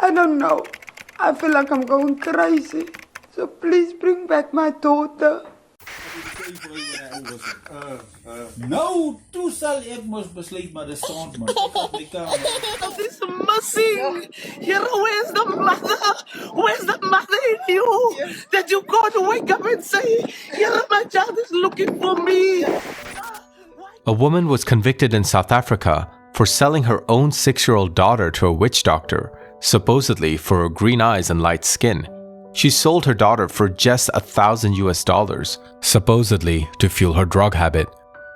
I don't know. I feel like I'm going crazy. So please bring back my daughter. Nou, toe sal ek mos besluit maar dis saand man. It's missing. Here, where's the mother? Where's the mother in you? That you can't wake up and say, here, my child is looking for me. A woman was convicted in South Africa for selling her own 6-year-old daughter to a witch doctor, supposedly for her green eyes and light skin. She sold her daughter for just $1,000, supposedly to fuel her drug habit.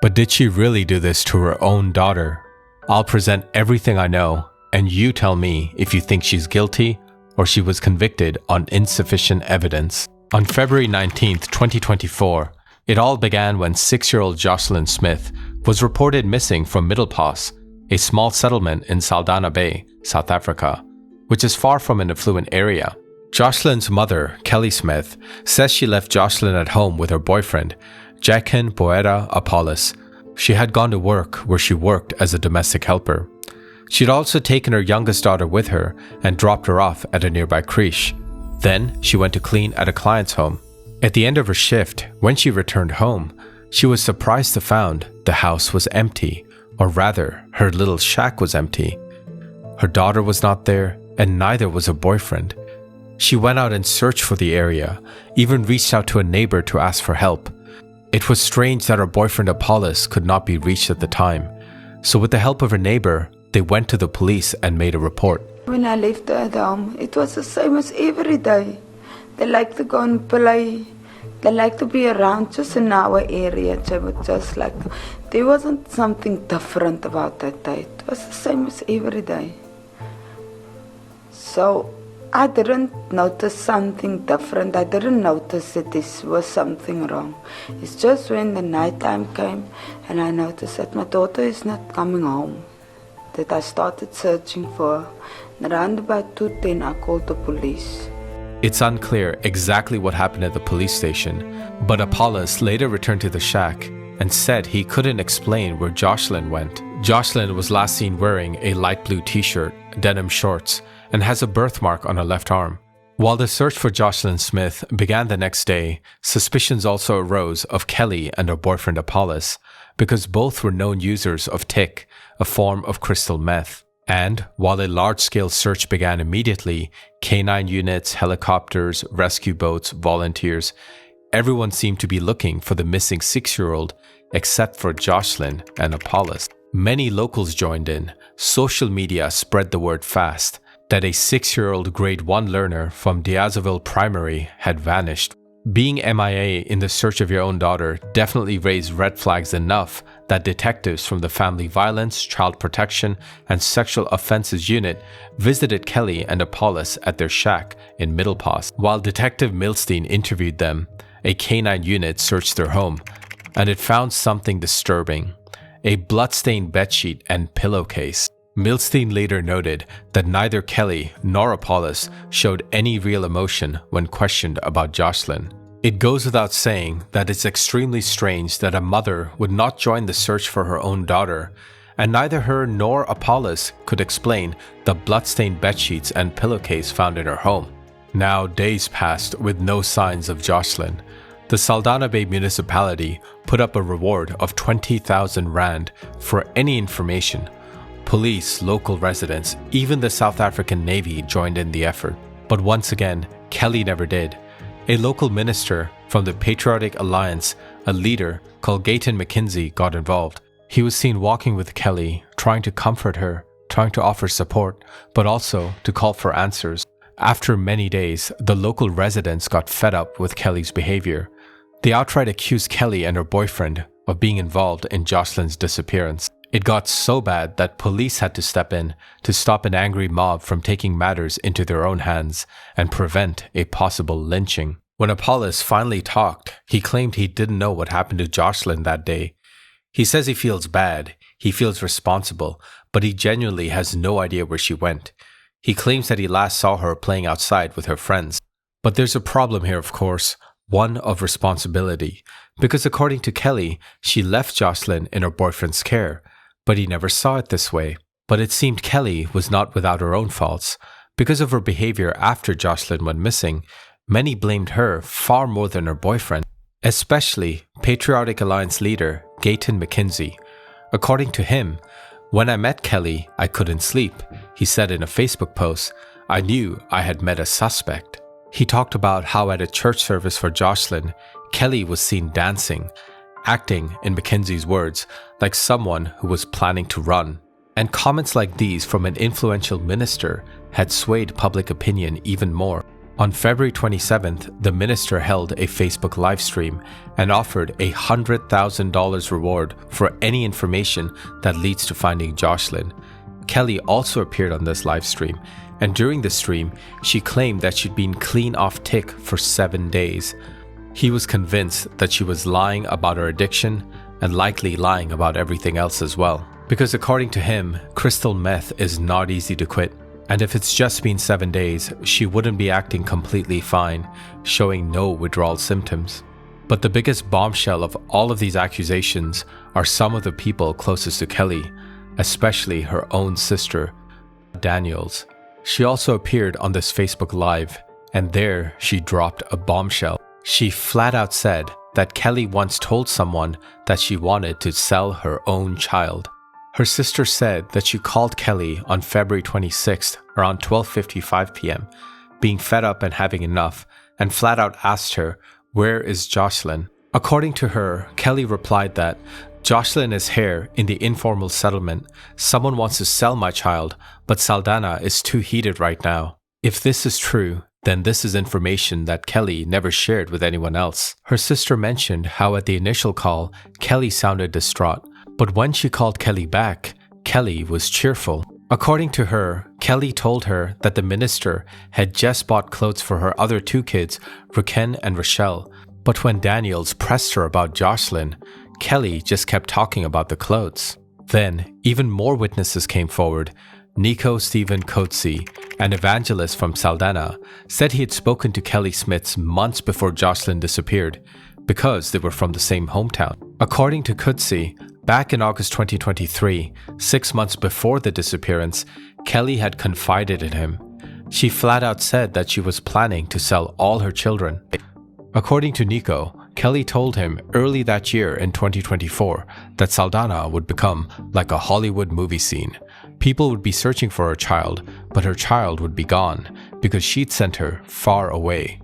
But did she really do this to her own daughter? I'll present everything I know, and you tell me if you think she's guilty or she was convicted on insufficient evidence. On February 19th, 2024, it all began when 6-year-old Joslin Smith was reported missing from Middelpas, a small settlement in Saldanha Bay, South Africa, which is far from an affluent area. Joshlin's mother, Kelly Smith, says she left Joslin at home with her boyfriend, Jacquin Poeta Apollos. She had gone to work where she worked as a domestic helper. She'd also taken her youngest daughter with her and dropped her off at a nearby creche. Then she went to clean at a client's home. At the end of her shift, when she returned home, she was surprised to find the house was empty, or rather, her little shack was empty. Her daughter was not there, and neither was her boyfriend. She went out and searched for the area, even reached out to a neighbor to ask for help. It was strange that her boyfriend Apollos could not be reached at the time. So with the help of her neighbor, they went to the police and made a report. When I left her at home, it was the same as every day. They like to go and play. They like to be around just in our area. They would just like, there wasn't something different about that day. It was the same as every day. So I didn't notice something different. I didn't notice that this was something wrong. It's just when the nighttime came and I noticed that my daughter is not coming home, that I started searching for her. And around about 2:10, I called the police. It's unclear exactly what happened at the police station, but Apollos later returned to the shack and said he couldn't explain where Joshlin went. Joshlin was last seen wearing a light blue t-shirt, denim shorts, and has a birthmark on her left arm. While the search for Joslin Smith began the next day, suspicions also arose of Kelly and her boyfriend Apollos, because both were known users of tick, a form of crystal meth. And while a large-scale search began immediately, canine units, helicopters, rescue boats, volunteers, everyone seemed to be looking for the missing 6-year-old except for Joshlin and Apollos. Many locals joined in. Social media spread the word fast that a 6-year-old grade 1 learner from Diazaville Primary had vanished. Being MIA in the search of your own daughter definitely raised red flags enough that detectives from the Family Violence, Child Protection, and Sexual Offences Unit visited Kelly and Apollos at their shack in Middelpas. While Detective Milstein interviewed them, a canine unit searched their home, and it found something disturbing: a bloodstained bedsheet and pillowcase. Milstein later noted that neither Kelly nor Apollos showed any real emotion when questioned about Joslin. It goes without saying that it's extremely strange that a mother would not join the search for her own daughter, and neither her nor Apollos could explain the bloodstained bedsheets and pillowcase found in her home. Now days passed with no signs of Joslin. The Saldanha Bay municipality put up a reward of 20,000 rand for any information. Police, local residents, even the South African Navy joined in the effort. But once again, Kelly never did. A local minister from the Patriotic Alliance, a leader called Gayton McKenzie, got involved. He was seen walking with Kelly, trying to comfort her, trying to offer support, but also to call for answers. After many days, the local residents got fed up with Kelly's behavior. They outright accused Kelly and her boyfriend of being involved in Joslin's disappearance. It got so bad that police had to step in to stop an angry mob from taking matters into their own hands and prevent a possible lynching. When Apollos finally talked, he claimed he didn't know what happened to Joslin that day. He says he feels bad, he feels responsible, but he genuinely has no idea where she went. He claims that he last saw her playing outside with her friends. But there's a problem here, of course, one of responsibility, because according to Kelly, she left Joslin in her boyfriend's care. But he never saw it this way. But it seemed Kelly was not without her own faults, Because of her behavior after Joslin went missing, many blamed her far more than her boyfriend, especially Patriotic Alliance leader Gayton McKenzie. According to him, "When I met Kelly, I couldn't sleep," he said in a Facebook post. "I knew I had met a suspect." He talked about how at a church service for Joslin, Kelly was seen dancing, acting, in Mackenzie's words, like someone who was planning to run. And comments like these from an influential minister had swayed public opinion even more. On February 27th, the minister held a Facebook live stream and offered a $100,000 reward for any information that leads to finding Joslin. Kelly also appeared on this live stream, and during the stream, she claimed that she'd been clean off tick for 7 days. He was convinced that she was lying about her addiction and likely lying about everything else as well. Because according to him, crystal meth is not easy to quit. And if it's just been 7 days, she wouldn't be acting completely fine, showing no withdrawal symptoms. But the biggest bombshell of all of these accusations are some of the people closest to Kelly, especially her own sister, Daniels. She also appeared on this Facebook Live, and there she dropped a bombshell. She flat out said that Kelly once told someone that she wanted to sell her own child. Her sister said that she called Kelly on February 26th around 12:55 p.m., being fed up and having enough, and flat out asked her, "Where is Joslin?" According to her, Kelly replied that Joslin is here in the informal settlement. Someone wants to sell my child, but Saldanha is too heated right now. If this is true, then this is information that Kelly never shared with anyone else. Her sister mentioned how at the initial call, Kelly sounded distraught, but when she called Kelly back, Kelly was cheerful. According to her, Kelly told her that the minister had just bought clothes for her other 2 kids, Raken and Rochelle, but when Daniels pressed her about Joslin, Kelly just kept talking about the clothes. Then, even more witnesses came forward. Nico Stephen Coetzee, an evangelist from Saldanha, said he had spoken to Kelly Smiths months before Joslin disappeared, because they were from the same hometown. According to Coetzee, back in August 2023, 6 months before the disappearance, Kelly had confided in him. She flat out said that she was planning to sell all her children. According to Nico, Kelly told him early that year in 2024 that Saldanha would become like a Hollywood movie scene. People would be searching for her child, but her child would be gone because she'd sent her far away.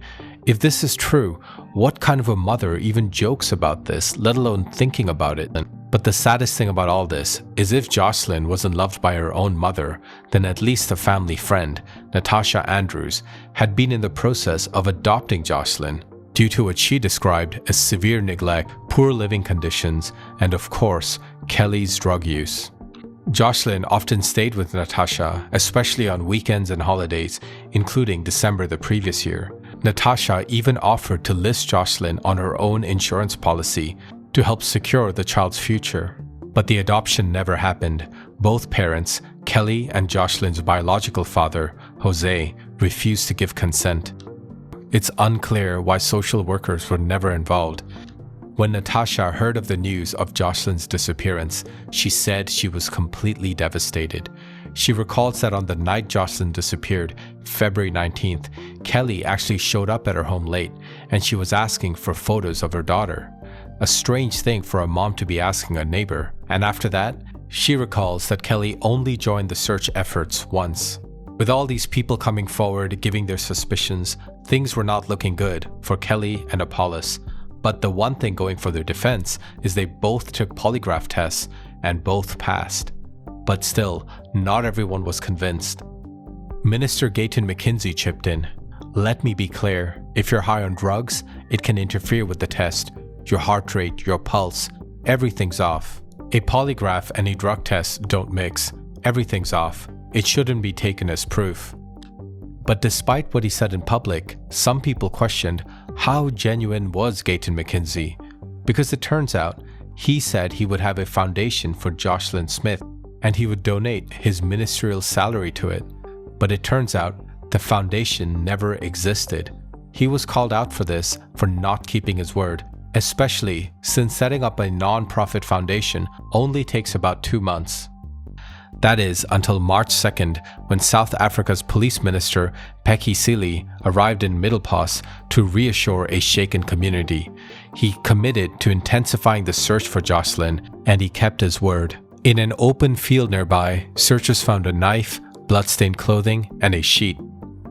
If this is true, what kind of a mother even jokes about this, let alone thinking about it? But the saddest thing about all this is if Joslin wasn't loved by her own mother, then at least a family friend, Natasha Andrews, had been in the process of adopting Joslin due to what she described as severe neglect, poor living conditions, and of course, Kelly's drug use. Joslin often stayed with Natasha, especially on weekends and holidays, including December the previous year. Natasha even offered to list Joslin on her own insurance policy to help secure the child's future. But the adoption never happened. Both parents, Kelly and Joslin's biological father, Jose, refused to give consent. It's unclear why social workers were never involved. When Natasha heard of the news of Joslin's disappearance, she said she was completely devastated. She recalls that on the night Joslin disappeared, February 19th, Kelly actually showed up at her home late, and she was asking for photos of her daughter. A strange thing for a mom to be asking a neighbor. And after that, she recalls that Kelly only joined the search efforts once. With all these people coming forward giving their suspicions, things were not looking good for Kelly and Apollos. But the one thing going for their defense is they both took polygraph tests and both passed. But still, not everyone was convinced. Minister Gayton McKenzie chipped in. "Let me be clear, if you're high on drugs, it can interfere with the test. Your heart rate, your pulse, everything's off. A polygraph and a drug test don't mix. Everything's off. It shouldn't be taken as proof." But despite what he said in public, some people questioned how genuine was Gayton McKenzie, because it turns out he said he would have a foundation for Joslin Smith and he would donate his ministerial salary to it. But it turns out the foundation never existed. He was called out for this, for not keeping his word, especially since setting up a non-profit foundation only takes about 2 months. That is, until March 2nd, when South Africa's police minister, Pekkie Cele, arrived in Middelpas to reassure a shaken community. He committed to intensifying the search for Joslin, and he kept his word. In an open field nearby, searchers found a knife, blood-stained clothing, and a sheet.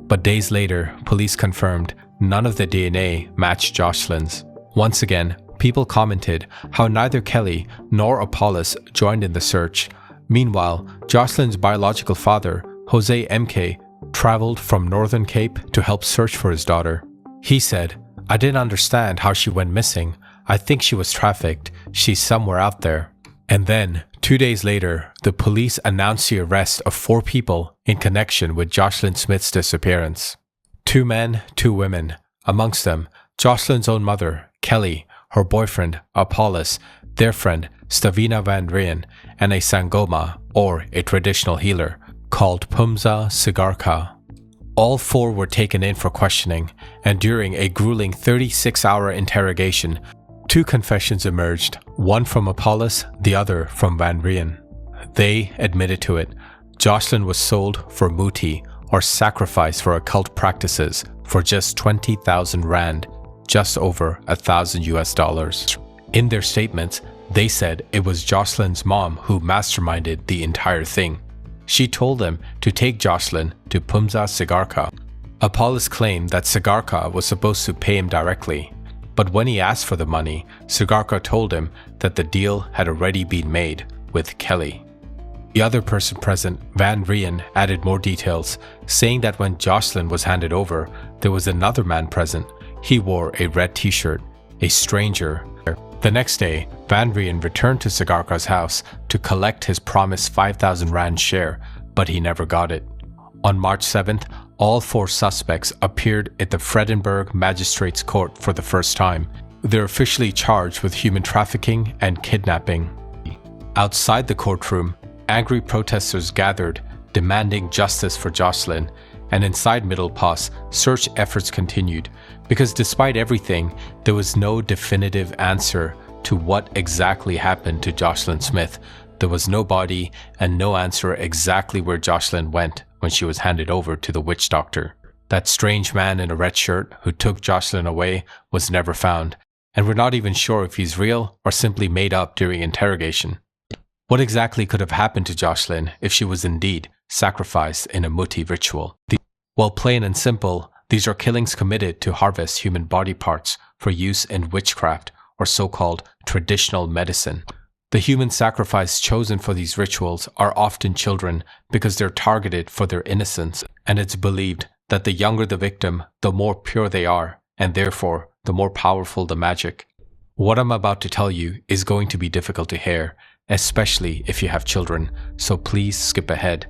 But days later, police confirmed none of the DNA matched Joslin's. Once again, people commented how neither Kelly nor Apollos joined in the search. Meanwhile, Joslin's biological father, Jose MK, traveled from Northern Cape to help search for his daughter. He said, "I didn't understand how she went missing. I think she was trafficked. She's somewhere out there." And then, 2 days later, the police announced the arrest of 4 people in connection with Joslin Smith's disappearance. 2 men, 2 women. Amongst them, Joslin's own mother, Kelly, her boyfriend, Apollos, their friend, Stavina van Rijn, and a Sangoma, or a traditional healer, called Pumza Sigarka. All 4 were taken in for questioning, and during a grueling 36-hour interrogation, 2 confessions emerged, one from Apollos, the other from Van Rijn. They admitted to it. Joslin was sold for muti, or sacrifice for occult practices, for just 20,000 rand, just over $1,000. In their statements, they said it was Joslin's mom who masterminded the entire thing. She told them to take Joslin to Pumza Sigarka. Apollos claimed that Sigarka was supposed to pay him directly, but when he asked for the money, Sigarka told him that the deal had already been made with Kelly. The other person present, Van Rijn, added more details, saying that when Joslin was handed over, there was another man present. He wore a red t-shirt, a stranger. The next day, Van Rijn returned to Sigarka's house to collect his promised 5,000 rand share, but he never got it. On March 7th, all 4 suspects appeared at the Vredenburg Magistrates Court for the first time. They're officially charged with human trafficking and kidnapping. Outside the courtroom, angry protesters gathered, demanding justice for Joslin, and inside Middelpas, search efforts continued, because despite everything, there was no definitive answer to what exactly happened to Joslin Smith. There was no body and no answer exactly where Joslin went when she was handed over to the witch doctor. That strange man in a red shirt who took Joslin away was never found, and we're not even sure if he's real or simply made up during interrogation. What exactly could have happened to Joslin if she was indeed sacrificed in a muti ritual? Well, plain and simple, these are killings committed to harvest human body parts for use in witchcraft or so-called traditional medicine. The human sacrifice chosen for these rituals are often children because they're targeted for their innocence, and it's believed that the younger the victim, the more pure they are, and therefore the more powerful the magic. What I'm about to tell you is going to be difficult to hear, especially if you have children, so please skip ahead.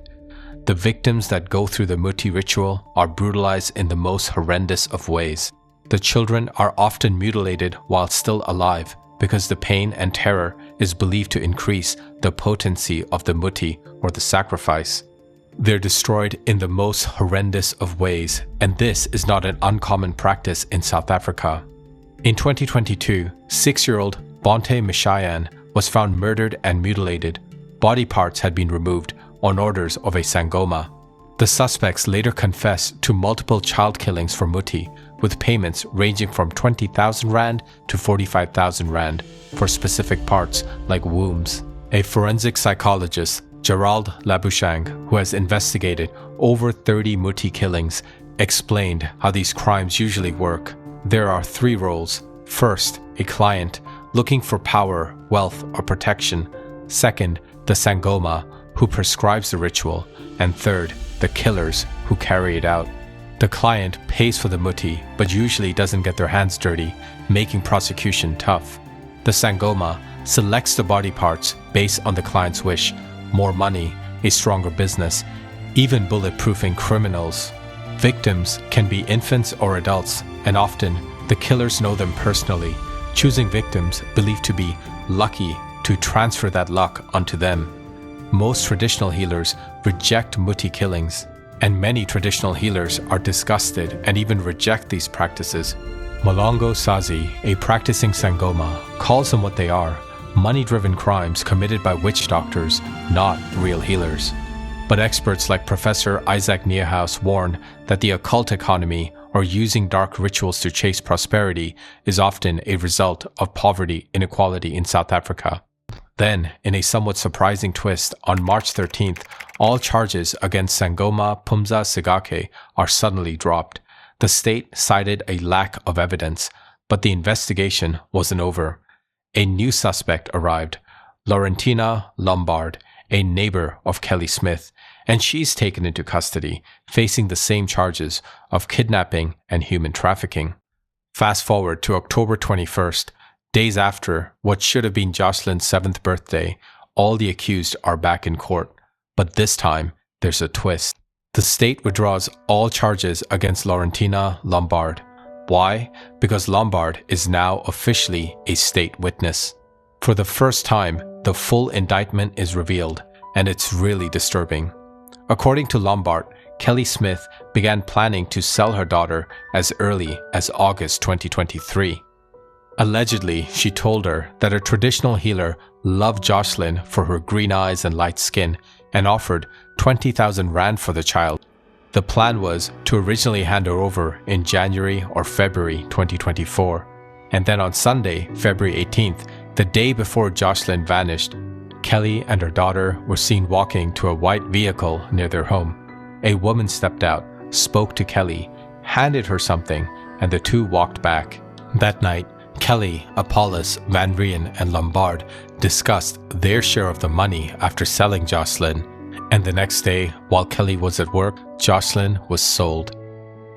The victims that go through the muti ritual are brutalized in the most horrendous of ways. The children are often mutilated while still alive because the pain and terror is believed to increase the potency of the muti or the sacrifice. They're destroyed in the most horrendous of ways, and this is not an uncommon practice in South Africa. In 2022, 6-year-old Bonte Mishayan was found murdered and mutilated. Body parts had been removed on orders of a Sangoma. The suspects later confessed to multiple child killings for muti, with payments ranging from 20,000 rand to 45,000 rand for specific parts like wombs. A forensic psychologist, Gerald Labouchang, who has investigated over 30 muti killings, explained how these crimes usually work. There are 3 roles. First, a client looking for power, wealth, or protection. Second, the Sangoma, who prescribes the ritual. And third, the killers who carry it out. The client pays for the muti, but usually doesn't get their hands dirty, making prosecution tough. The Sangoma selects the body parts based on the client's wish. More money, a stronger business, even bulletproofing criminals. Victims can be infants or adults, and often the killers know them personally, choosing victims believed to be lucky to transfer that luck onto them. Most traditional healers reject muti killings, and many traditional healers are disgusted and even reject these practices. Molongo Sazi, a practicing Sangoma, calls them what they are, money-driven crimes committed by witch doctors, not real healers. But experts like Professor Isaac Niehaus warn that the occult economy, or using dark rituals to chase prosperity, is often a result of poverty inequality in South Africa. Then, in a somewhat surprising twist, on March 13th, all charges against Sangoma Pumza Sigake are suddenly dropped. The state cited a lack of evidence, but the investigation wasn't over. A new suspect arrived, Laurentina Lombard, a neighbor of Kelly Smith, and she's taken into custody, facing the same charges of kidnapping and human trafficking. Fast forward to October 21st, days after what should have been Joslin's 7th birthday, all the accused are back in court. But this time, there's a twist. The state withdraws all charges against Laurentina Lombard. Why? Because Lombard is now officially a state witness. For the first time, the full indictment is revealed, and it's really disturbing. According to Lombard, Kelly Smith began planning to sell her daughter as early as August 2023. Allegedly, she told her that a traditional healer loved Joshlin for her green eyes and light skin and offered 20,000 rand for the child. The plan was to originally hand her over in January or February 2024. And then on Sunday, February 18th, the day before Joshlin vanished, Kelly and her daughter were seen walking to a white vehicle near their home. A woman stepped out, spoke to Kelly, handed her something, and the two walked back. That night, Kelly, Apollos, Van Rijn, and Lombard discussed their share of the money after selling Joslin. And the next day, while Kelly was at work, Joslin was sold.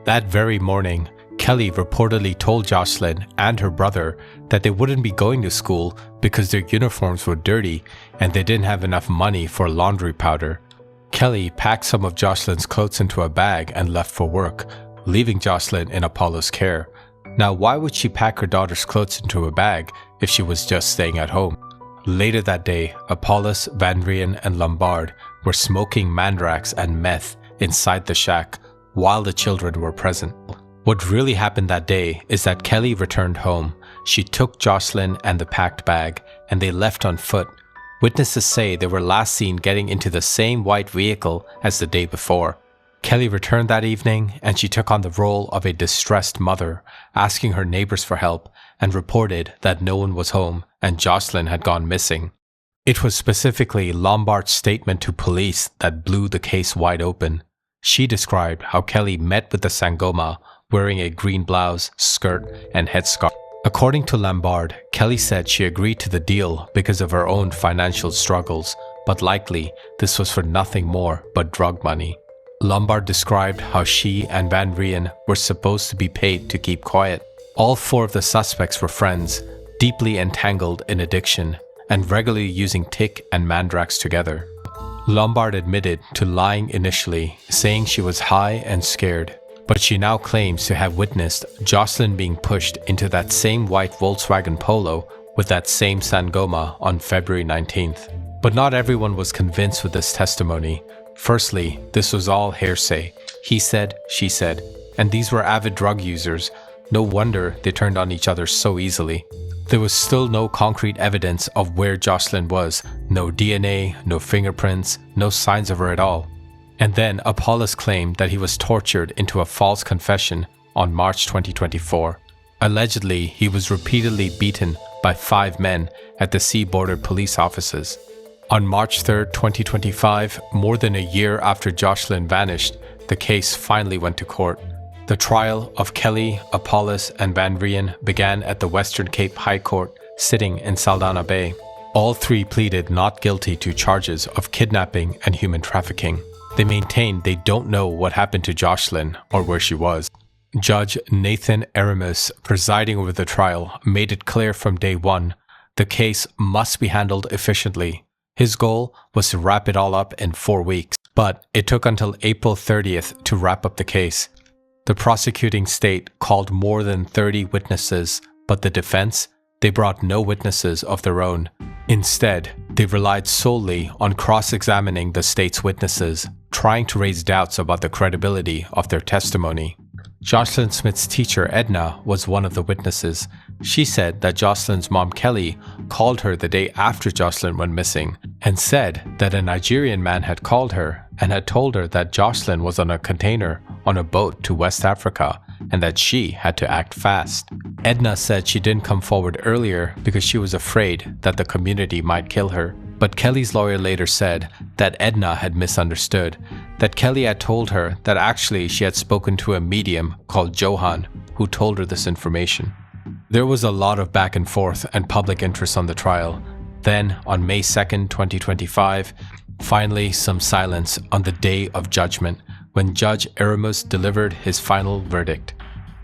That very morning, Kelly reportedly told Joslin and her brother that they wouldn't be going to school because their uniforms were dirty and they didn't have enough money for laundry powder. Kelly packed some of Joslin's clothes into a bag and left for work, leaving Joslin in Apollo's care. Now, why would she pack her daughter's clothes into a bag if she was just staying at home? Later that day, Apollos, Van Rijn, and Lombard were smoking mandrax and meth inside the shack while the children were present. What really happened that day is that Kelly returned home. She took Joslin and the packed bag, and they left on foot. Witnesses say they were last seen getting into the same white vehicle as the day before. Kelly returned that evening, and she took on the role of a distressed mother, asking her neighbors for help, and reported that no one was home and Joslin had gone missing. It was specifically Lombard's statement to police that blew the case wide open. She described how Kelly met with the Sangoma wearing a green blouse, skirt, and headscarf. According to Lombard, Kelly said she agreed to the deal because of her own financial struggles, but likely this was for nothing more but drug money. Lombard described how she and Van Rijn were supposed to be paid to keep quiet. All four of the suspects were friends, deeply entangled in addiction, and regularly using tick and mandrax together. Lombard admitted to lying initially, saying she was high and scared, but she now claims to have witnessed Joslin being pushed into that same white Volkswagen Polo with that same Sangoma on February 19th. But not everyone was convinced with this testimony. Firstly, this was all hearsay. He said, she said, and these were avid drug users. No wonder they turned on each other so easily. There was still no concrete evidence of where Joslin was. No DNA, no fingerprints, no signs of her at all. And then Apollos claimed that he was tortured into a false confession on March 2024. Allegedly, he was repeatedly beaten by 5 men at the sea-border police offices. On March 3, 2025, more than a year after Joslin vanished, the case finally went to court. The trial of Kelly, Apollos, and Van Rijn began at the Western Cape High Court, sitting in Saldanha Bay. All 3 pleaded not guilty to charges of kidnapping and human trafficking. They maintained they don't know what happened to Joslin or where she was. Judge Nathan Aramis, presiding over the trial, made it clear from day one the case must be handled efficiently. His goal was to wrap it all up in 4 weeks, but it took until April 30th to wrap up the case. The prosecuting state called more than 30 witnesses, but the defense, they brought no witnesses of their own. Instead, they relied solely on cross-examining the state's witnesses, trying to raise doubts about the credibility of their testimony. Joslin Smith's teacher, Edna, was one of the witnesses. She said that Joslin's mom, Kelly, called her the day after Joslin went missing and said that a Nigerian man had called her and had told her that Joslin was on a container on a boat to West Africa and that she had to act fast. Edna said she didn't come forward earlier because she was afraid that the community might kill her. But Kelly's lawyer later said that Edna had misunderstood, that Kelly had told her that actually she had spoken to a medium called Johan who told her this information. There was a lot of back and forth and public interest on the trial. Then, on May 2nd, 2025, finally some silence on the day of judgment when Judge Eramus delivered his final verdict.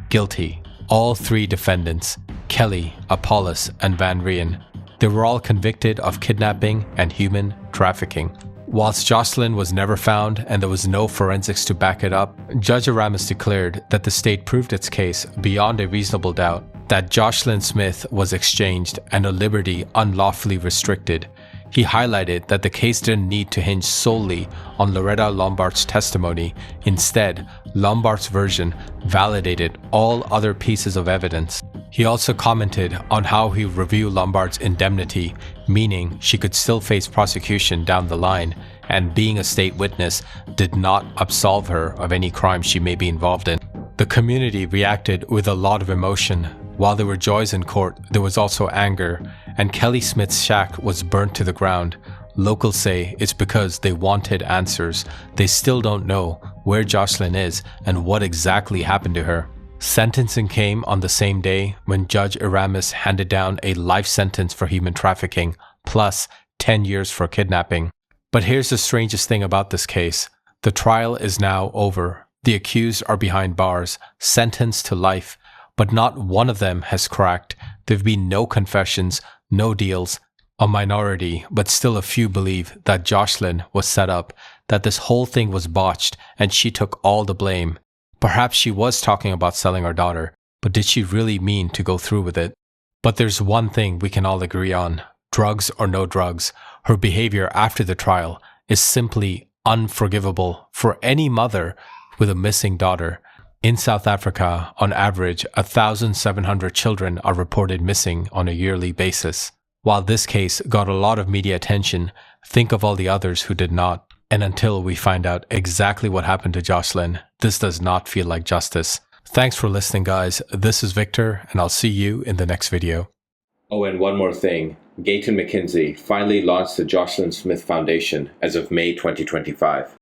Guilty. All three defendants, Kelly, Apollos, and Van Rijn, they were all convicted of kidnapping and human trafficking. Whilst Joslin was never found and there was no forensics to back it up, Judge Eramus declared that the state proved its case beyond a reasonable doubt that Joslin Smith was exchanged and her liberty unlawfully restricted. He highlighted that the case didn't need to hinge solely on Loretta Lombard's testimony. Instead, Lombard's version validated all other pieces of evidence. He also commented on how he would review Lombard's indemnity, meaning she could still face prosecution down the line, and being a state witness did not absolve her of any crime she may be involved in. The community reacted with a lot of emotion. While there were joys in court, there was also anger, and Kelly Smith's shack was burnt to the ground. Locals say it's because they wanted answers. They still don't know where Joslin is and what exactly happened to her. Sentencing came on the same day when Judge Eramus handed down a life sentence for human trafficking, plus 10 years for kidnapping. But here's the strangest thing about this case. The trial is now over. The accused are behind bars, sentenced to life, but not one of them has cracked. There have been no confessions, no deals. A minority, but still a few believe that Joslin was set up, that this whole thing was botched and she took all the blame. Perhaps she was talking about selling her daughter, but did she really mean to go through with it? But there's one thing we can all agree on. Drugs or no drugs, her behavior after the trial is simply unforgivable for any mother with a missing daughter. In South Africa, on average, 1,700 children are reported missing on a yearly basis. While this case got a lot of media attention, think of all the others who did not. And until we find out exactly what happened to Joslin, this does not feel like justice. Thanks for listening, guys. This is Victor, and I'll see you in the next video. Oh, and one more thing. Gayton McKinsey finally launched the Joslin Smith Foundation as of May 2025.